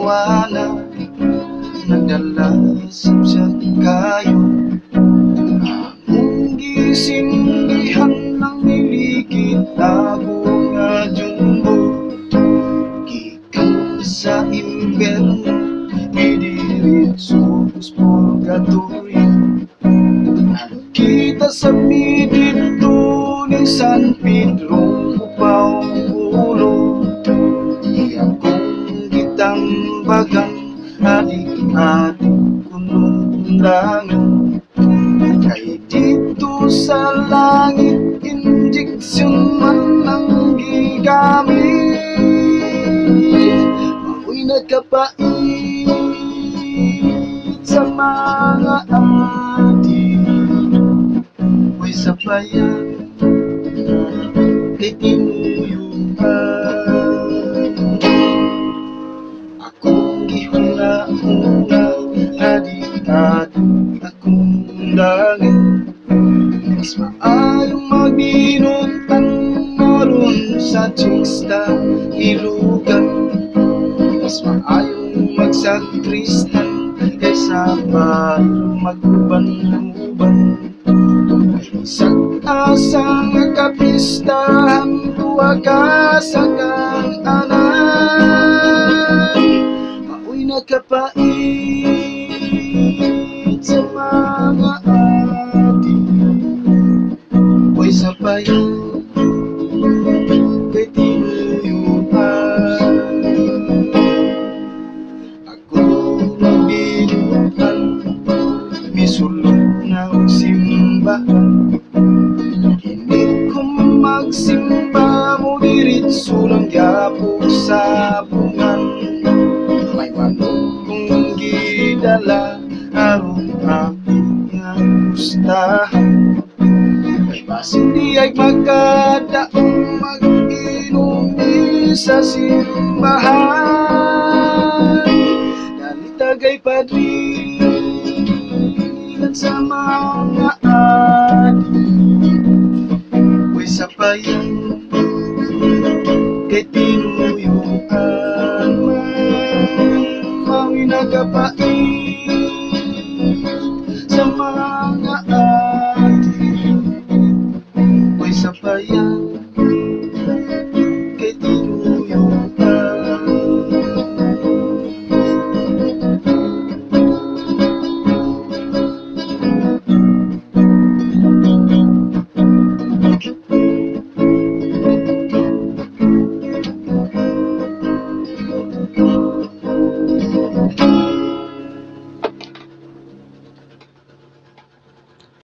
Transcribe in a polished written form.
liwanag, nagdalasap siya kayo. Among gisindihan ng nilikit na bunga jumbo, gikan sa imperno, idiritso sa purgatorio. Kita sa dito ni San Pedro upaw ulo, iyakong gitambagan adik-adik kunong undangan. Kay dito sa langit injeksyon man ang gigamit, mao'y nagkapait sa mga adik. May sabayan kay tinuyuan, akong gihuna-huna, adik-adik akong undangan. Mas maayong magbinutan naroon sa Chista Ilugan, mas maayong magsakristan kaysa baril maguban-uban. Isang asang kapistahan, tuwa ka sa kang anak, mao'y nakapait sa mga adik. Huwag sabayan kay tinuyuan, ako magbinutan, misulong na simbahan. Hindi ko magsimba mo diritso lang yapo sa bungan. May manok kong gidala aron ako nga gustahan. May basin di ay magkadaong mag-inom sa simbahan. Dalitagay padrilan sa mga adik. Huwag sabayan kay tinuyuan, mao'y nagkapait